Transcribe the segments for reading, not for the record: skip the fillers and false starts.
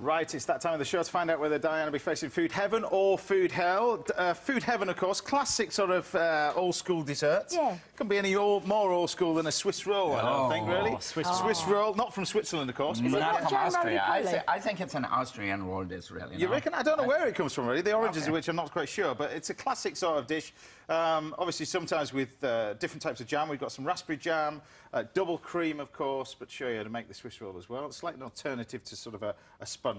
Right, it's that time of the show to find out whether Diane will be facing food heaven or food hell. Food heaven, of course, classic sort of old-school dessert. Yeah. Couldn't be any more old-school than a Swiss roll, I don't think, really. Swiss roll, not from Switzerland, of course. But Not from Austria. I think it's an Austrian roll dish, really. You reckon? I don't know where it comes from, really. The origins of which I'm not quite sure, but it's a classic sort of dish. Obviously, sometimes with different types of jam. We've got some raspberry jam, double cream, of course, but show you how to make the Swiss roll as well. It's like an alternative to sort of a sponge.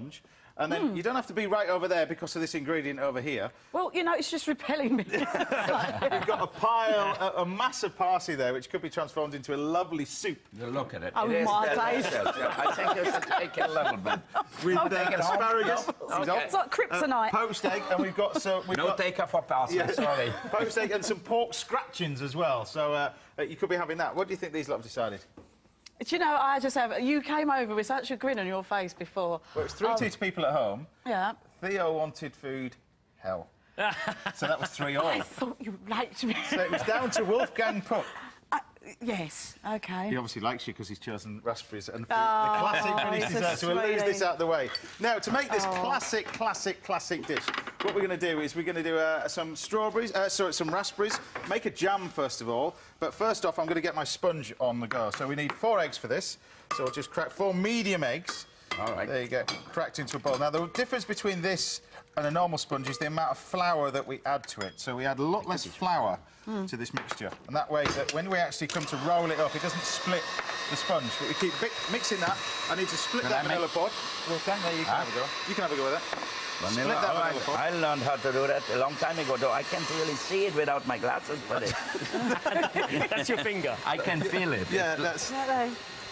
And then you don't have to be right over there because of this ingredient over here. Well, you know, it's just repelling me. We've got a pile, a massive parsley there, which could be transformed into a lovely soup. Look at it. Oh, my days. I think you should take it a little bit. With asparagus. It's like kryptonite. Poached egg, and we've got some... No taker for parsley, sorry. Poached egg and some pork scratchings as well. So you could be having that. What do you think these lot have decided? Do you know, I just have... You came over with such a grin on your face before. Well, it's 3-2 to people at home. Yeah. Theo wanted food hell. So that was 3-3. I thought you liked me. So it was down to Wolfgang Puck. Yes, OK. He obviously likes you because he's chosen raspberries and fruit. The classic British dessert. So we'll lose this out of the way. Now, to make this classic dish, what we're going to do is we're going to do some strawberries, some raspberries, make a jam first of all. But first off, I'm going to get my sponge on the go. So we need 4 eggs for this. So I'll just crack 4 medium eggs. All right. There you go, cracked into a bowl. Now, the difference between this and a normal sponge is the amount of flour that we add to it. So we add a lot less flour to this mixture. And that way, that when we actually come to roll it up, it doesn't split the sponge. But we keep mixing that. I need to split that vanilla pod. Well, there you can have a go. You can have a go with that. Split that vanilla pod. I learned how to do that a long time ago, though I can't really see it without my glasses, but That's your finger. I can feel it. Yeah, that's...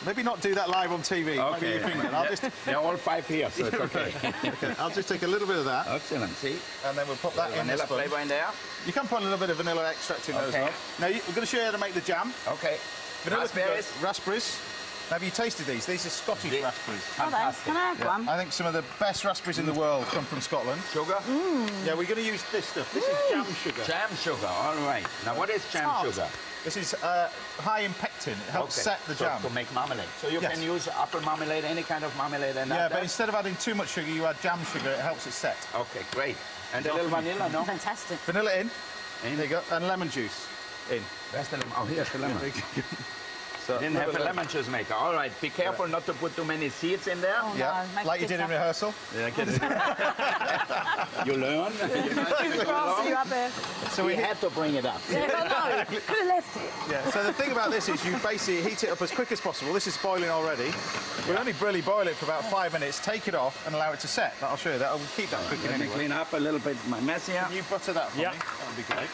Maybe not do that live on TV. Okay. Your finger. I'll just... They're all 5 here, so it's okay. Okay, I'll just take a little bit of that. Excellent, see? And then we'll put that in the Vanilla sponge. flavour in there? You can put a little bit of vanilla extract in there as well. Now, we're going to show you how to make the jam. Okay. Vanilla Raspberries. Raspberries. Now, have you tasted these? These are Scottish raspberries. Fantastic. Can I have one? I think some of the best raspberries in the world come from Scotland. Sugar? Yeah, we're going to use this stuff. This is jam sugar. Jam sugar, all right. Now, what is jam sugar? This is high in pectin. It helps set the jam. To make marmalade. So you can use apple marmalade, any kind of marmalade and yeah, but instead of adding too much sugar, you add jam sugar. It helps it set. Okay, great. And a little vanilla, no? Fantastic. Vanilla in. There you go. And lemon juice in. Where's the lemon? Oh, here's the lemon. So didn't have a lemon juice maker. All right, be careful not to put too many seeds in there. Oh, yeah, no, like you did in rehearsal. Yeah, you learn. So we had to bring it up. Yeah, no, could have left it. Yeah, so the thing about this is you basically heat it up as quick as possible. This is boiling already. We'll only really boil it for about 5 minutes, take it off and allow it to set. I'll show you that. I'll keep that cooking Let me anyway. clean up a little bit my mess here. Can you butter that for me? That would be great.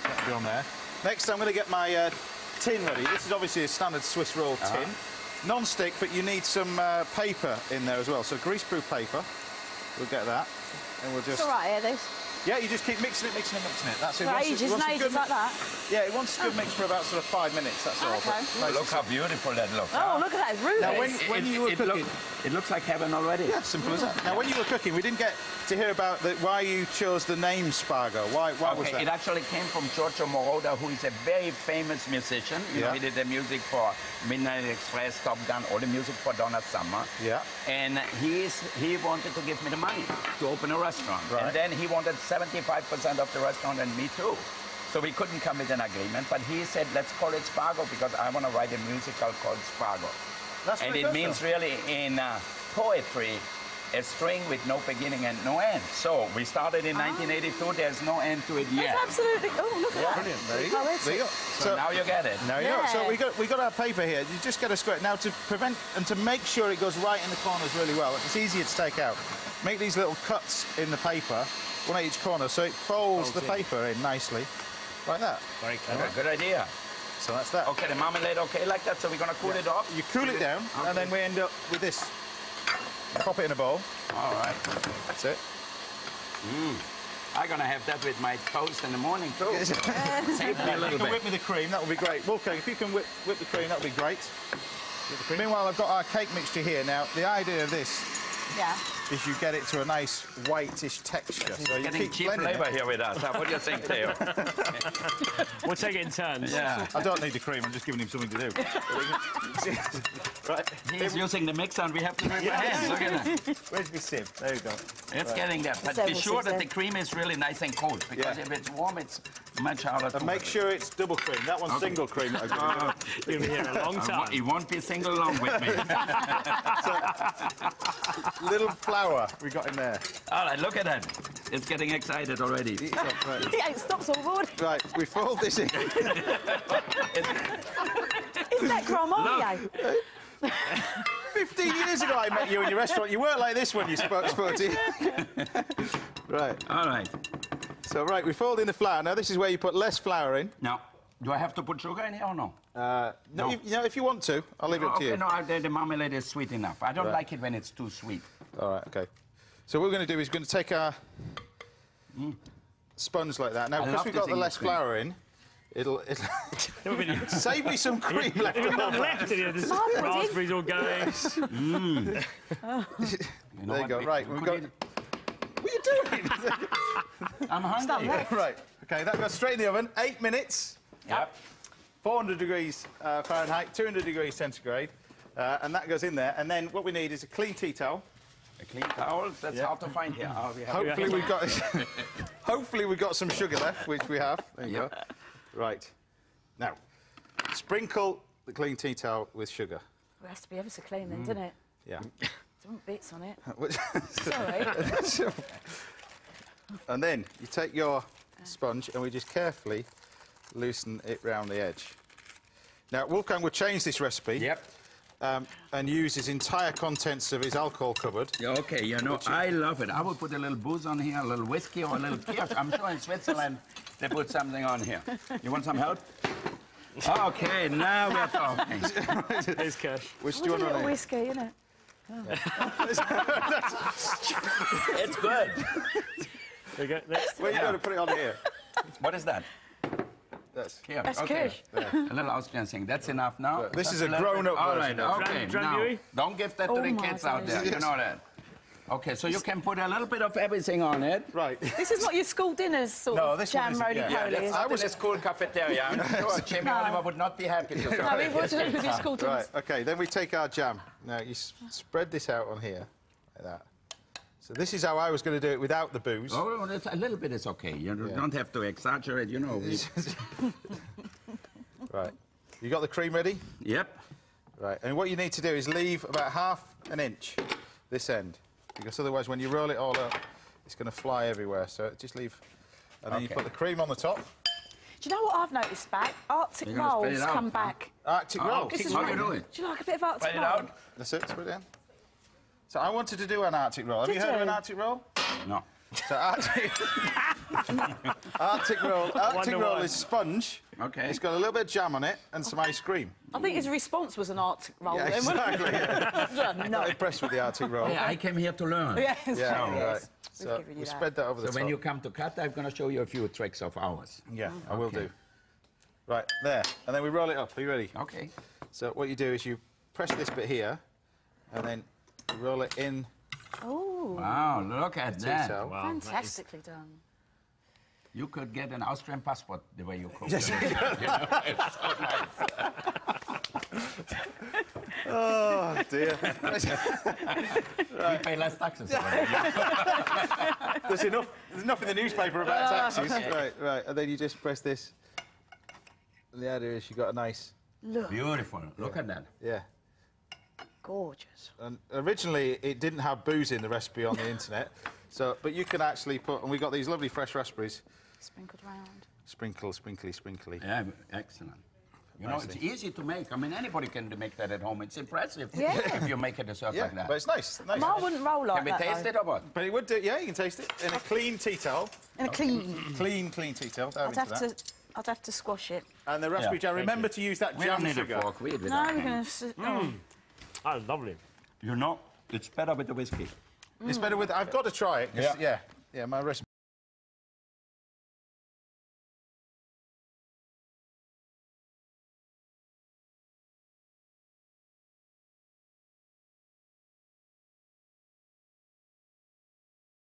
That'll be on there. Next, I'm going to get my tin ready. This is obviously a standard Swiss roll tin. Non-stick, but you need some paper in there as well. So greaseproof paper. We'll get that. And we'll just... It's all right, here, this. Yeah, you just keep mixing it. That's it. For ages and ages like that? Yeah, it wants a good mix for about sort of 5 minutes, that's all. Okay. Oh, look how beautiful that looks. Oh, look at that, it's rooted. Now, when you were cooking... It looks like heaven already. Yeah, simple as that. Now, when you were cooking, we didn't get to hear about why you chose the name Spargo. Why was that? It actually came from Giorgio Moroder, who is a very famous musician. You know, he did the music for Midnight Express, Top Gun, all the music for Donna Summer. Yeah. And he wanted to give me the money to open a restaurant. Right. And then he wanted 75% of the restaurant and me too. So we couldn't come with an agreement, but he said, let's call it Spargo because I want to write a musical called Spargo. That's and it means really in poetry, a string with no beginning and no end. So we started in 1982, there's no end to it yet. It's absolutely... Oh, look at that. Brilliant. There you go. There you go. So now you get it. Now you go. So we got our paper here. You just get a square. Now to prevent and to make sure it goes right in the corners really well, it's easier to take out. Make these little cuts in the paper, one at each corner, so it folds the paper in nicely, like that. Very clever. Good idea. So that's that. Okay, the marmalade, okay, like that. So we're gonna cool it off. You cool it down, and then we end up with this. Pop it in a bowl. All right. That's it. I'm gonna have that with my toast in the morning too. Save me a little You can bit. whip me the cream, that would be great. Wolfgang, if you can whip the cream, that would be great. Meanwhile, I've got our cake mixture here. Now, the idea of this Yeah. is you get it to a nice whitish texture. So you Getting keep cheap blending labour it. here with us. What do you think, Theo? We'll take it in turns. Yeah. I don't need the cream, I'm just giving him something to do. Right. He's using the mixer and we have to do it by hand. Look at that. Where's my sieve? There you go. It's getting there. But So be we'll sure see that the then. cream is really nice and cold, because Yeah. if it's warm, it's much harder to And make sure it's double cream. That one's single cream. That I've given you. You've been here a long time. He won't be single long with me. Little flour we got in there. All right, look at that. It's getting excited already. He ain't stopped all morning. Right, we fold this in. Isn't that Cromolio? 15 years ago I met you in your restaurant. You weren't like this when you spoke to you. Right, All right. so we fold in the flour. Now this is where you put less flour in. Now, do I have to put sugar in here or no? No. No. You know, if you want to, I'll leave it up to Okay, you. no, the marmalade is sweet enough. I don't Right. like it when it's too sweet. All right, okay. So what we're going to do is going to take our sponge like that. Now, I because love we've this got the less English cream. flour in, it'll save me some cream left. There's none left in here. There's Marmalade. raspberries all going. You know There you what go. we- Right, we we've could got. eat- What are you doing? I'm hungry. Right. Okay, that goes straight in the oven. 8 minutes. Yep. 400 degrees Fahrenheit, 200 degrees centigrade, and that goes in there. And then what we need is a clean tea towel. A clean towel, that's Yeah. hard to find here. Oh, we have Hopefully we've got some sugar left, which we have. There you go. Right. Now, sprinkle the clean tea towel with sugar. It has to be ever so clean then, doesn't it? Yeah. Some bits on it. Which- Sorry. And then you take your sponge and we just carefully loosen it round the edge. Now, Wolfgang would change this recipe. Yep. And use his entire contents of his alcohol cupboard. Yeah, okay, you know, I love it. I would put a little booze on here, a little whiskey or a little kirsch. I'm sure in Switzerland they put something on here. You want some help? Okay, now we're talking. Here's Kirsch. Which What do a you want little on whiskey, isn't it? It's good. There you go. Next. Where are you going to put it on here? What is that? That's... Kirsch. That's okay. kirsch. A little Austrian thing. That's enough now. This is Just a little grown-up bit. All right, version. okay. Dran Now, Buoy? don't give that to Oh the my kids out there. days. You know that. Okay, so you can put a little bit of everything on it. Right. This is not your school dinners sort No, of this one jam isn't, roly yeah. poly. That's is not it? in a school cafeteria. I'm sure Jimmy Oliver would not be happy to serve No, it. it wasn't with your school Right, dinners. OK, then we take our jam. Now, you spread this out on here, like that. So this is how I was going to do it without the booze. Oh, that's, a little bit is okay. You don't have to exaggerate, you know. Right. You got the cream ready? Yep. Right, and what you need to do is leave about ½ an inch this end, because otherwise when you roll it all up, it's going to fly everywhere. So just leave, and then you Okay. put the cream on the top. Do you know what I've noticed back? Arctic You're gonna spread rolls it out, come huh? back. Arctic roll. Arctic This is How right. do you do it? Do you like a bit of Arctic Spread it roll? out? That's it. Put it in. So I wanted to do an Arctic roll. Have Did you heard of you? an Arctic roll? No. So Arctic, Arctic roll. Arctic roll why. is sponge. Okay. It's got a little bit of jam on it and some ice cream. I think his response was an Arctic roll. Yeah, then, wasn't exactly. Yeah. it? Not impressed with the Arctic roll. Hey, I came here to learn. Yes, Yeah, yes. right. We've So given you we that. spread that over the So top. when you come to cut, I'm going to show you a few tricks of ours. Yeah, I will Okay. do. Right, there. And then we roll it up. Are you ready? Okay. So what you do is you press this bit here, and then you roll it in Oh, Wow, look at that. cell. Wow, that is- fantastically done. You could get an Austrian passport the way you cook. Yes. It's so nice. Oh, dear. We pay less taxes. There's enough in the newspaper about taxes. Right. And then you just press this. And the idea is you've got a nice... Look, Beautiful. Look at that. Yeah. gorgeous. And originally, it didn't have booze in the recipe on the internet. So, but you can actually put... And we got these lovely fresh raspberries. Sprinkled round. Sprinkle, sprinkly, sprinkly. Yeah, excellent. You know, it's easy to make. I mean, anybody can make that at home. It's impressive Yeah. if you make a dessert Yeah, like that. but it's nice. Nice. Ma wouldn't roll like Can we that, taste though. it or what? But it would do... Yeah, you can taste it. In a clean tea towel. In a clean. Clean tea towel. Dive into that. I'd have to squash it. And the raspberry Yeah, jam. thank Remember to use that We jam don't need sugar. a fork. We eat with No, our we're hands. going to... Oh, lovely. You know, it's better with the whiskey. It's better with... I've got to try it. 'Cause, yeah, my recipe.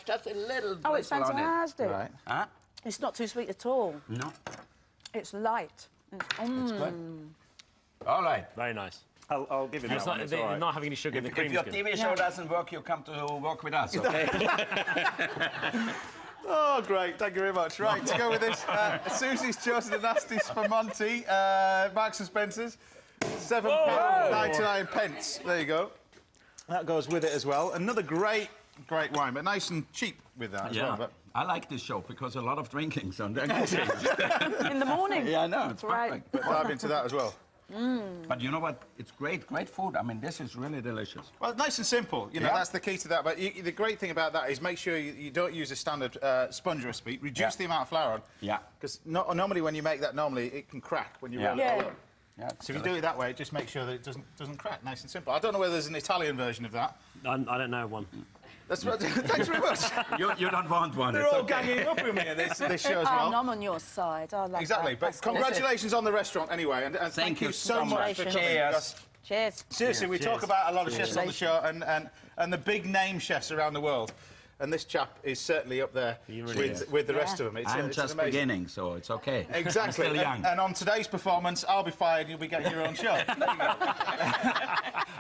just a little Oh, it's drizzle on it. fantastic. Right. Huh? It's not too sweet at all. No, It's light. it's good. All right. Very nice. I'll give you that It's one. not, It's all right. not having any sugar in the If cream your skin. TV show doesn't work, you come to work with us, okay? Oh, great. Thank you very much. Right, to go with this, Susie's chosen the nasty Spumante, Marks and Spencer's, £7.99. There you go. That goes with it as well. Another great wine, but nice and cheap with that as well. But I like this show because a lot of drinking, so then In the morning. yeah, I know, it's Right. perfect. dive into that as well. But you know what? It's great food. I mean, this is really delicious. Well, nice and simple. You know, Yeah. that's the key to that. But the great thing about that is make sure you don't use a standard sponge recipe. Reduce the amount of flour on. Yeah. Because normally when you make that, it can crack when you roll it Yeah. all up. Yeah, So if you do it that way, just make sure that it doesn't crack. Nice and simple. I don't know whether there's an Italian version of that. I don't know one. That's what, thanks very much. you don't want one. They're it's all okay. ganging up with me at this show as Oh, well. and I'm on your side. I love Exactly. that. But That's good. congratulations on the restaurant anyway, and thank you so much for coming. Congratulations. Because Cheers. seriously, we talk Cheers. about a lot of chefs on the show and the big name chefs around the world. And this chap is certainly up there with the rest of them. I'm it's just amazing. beginning, so it's okay. Exactly. I'm still young. And on today's performance, I'll be fired, you'll be getting your own show. There you go.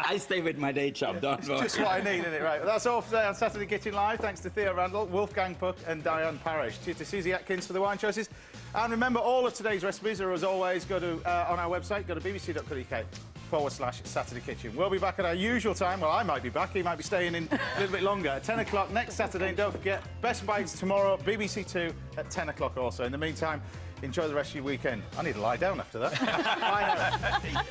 I stay with my day job, don't worry. Just what I need, isn't it? Right. Well, that's all for today on Saturday Kitchen Live. Thanks to Theo Randall, Wolfgang Puck and Diane Parish. Cheers to Susie Atkins for the wine choices. And remember, all of today's recipes are, as always, go to on our website, go to bbc.co.uk/Saturday Kitchen. We'll be back at our usual time. Well, I might be back. He might be staying in a little bit longer. At 10 o'clock next Saturday. And don't forget, Best Bites tomorrow, BBC 2 at 10 o'clock also. In the meantime, enjoy the rest of your weekend. I need to lie down after that. Bye now.